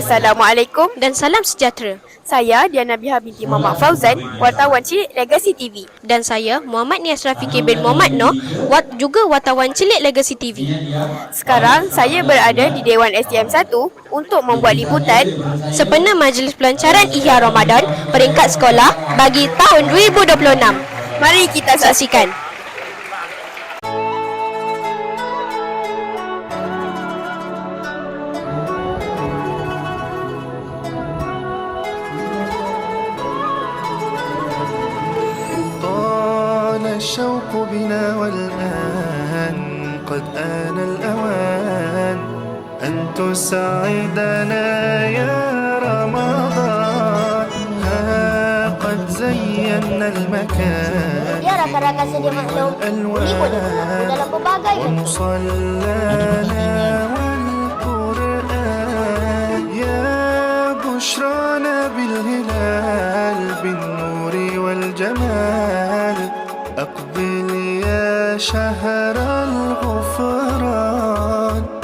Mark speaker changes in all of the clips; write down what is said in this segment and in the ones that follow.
Speaker 1: Assalamualaikum.
Speaker 2: Dan salam sejahtera.
Speaker 1: Saya Diana Biha binti Muhammad Fauzan, wartawan Cilik Legacy TV.
Speaker 2: Dan saya Muhammad Nias Rafiqi bin Muhammad Noh, juga wartawan Cilik Legacy TV.
Speaker 1: Sekarang saya berada di Dewan SDM 1 untuk membuat liputan
Speaker 2: Sempena Majlis Pelancaran Ihya Ramadan peringkat sekolah bagi tahun 2026.
Speaker 1: Mari kita saksikan.
Speaker 3: الشوق بنا والآن قد آن الأوان أن تسعدنا يا رمضان ها قد زينا المكان
Speaker 4: Ya, rakan-rakan sedia maklum, ini pun berlaku dalam berbagai bentuk.
Speaker 3: ومصلانا والقرآن يا بشرانا بالهلال بالنور والجمال أقبل يا شهر الغفران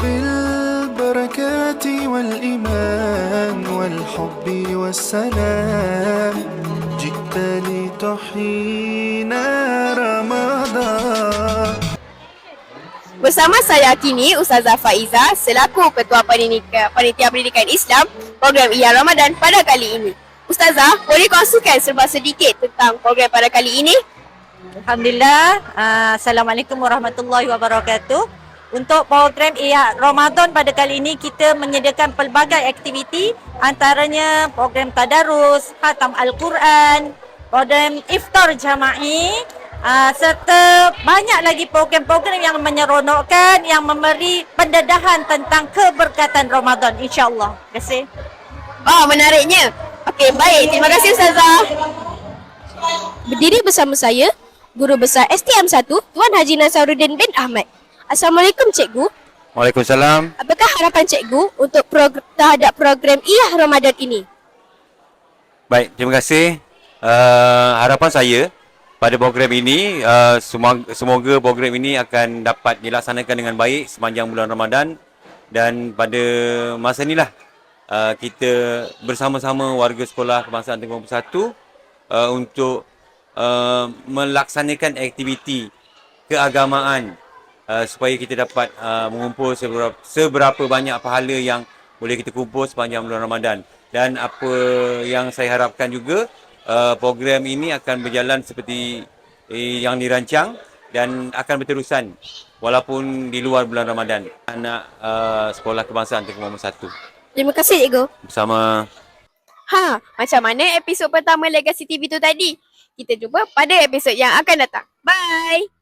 Speaker 3: بالبركات والإيمان والحب والسلام جئت لتحيينا رمضان.
Speaker 1: Bersama saya kini Ustazah Faiza selaku Ketua Panitia Pendidikan Islam program Ihya Ramadan pada kali ini. Ustazah, boleh kongsikan serba sedikit tentang program pada kali ini?
Speaker 5: Alhamdulillah. Assalamualaikum warahmatullahi wabarakatuh. Untuk program Ihya Ramadan pada kali ini kita menyediakan pelbagai aktiviti, antaranya program tadarus, khatam Al-Quran, program iftar jama'i, serta banyak lagi program-program yang menyeronokkan yang memberi pendedahan tentang keberkatan Ramadan, insya-Allah. Terima kasih.
Speaker 1: Oh, menariknya. Okey, baik. Terima kasih Ustazah.
Speaker 2: Berdiri bersama saya, Guru Besar STM 1 Tuan Haji Nasaruddin bin Ahmad. Assalamualaikum Cikgu.
Speaker 6: Waalaikumsalam.
Speaker 2: Apakah harapan Cikgu untuk terhadap program Ihya Ramadan ini?
Speaker 6: Baik, terima kasih. Harapan saya pada program ini, semoga program ini akan dapat dilaksanakan dengan baik sepanjang bulan Ramadan, dan pada masa inilah kita bersama-sama warga Sekolah Kebangsaan Negeri Sembilan Puluh 1 untuk melaksanakan aktiviti keagamaan supaya kita dapat mengumpul seberapa banyak pahala yang boleh kita kumpul sepanjang bulan Ramadan. Dan apa yang saya harapkan juga, program ini akan berjalan seperti yang dirancang dan akan berterusan walaupun di luar bulan Ramadan. Anak Sekolah Kebangsaan Negeri Sembilan Puluh 1.
Speaker 2: Terima kasih Cikgu.
Speaker 6: Bersama.
Speaker 1: Macam mana episod pertama Legacy TV tu tadi? Kita jumpa pada episod yang akan datang. Bye!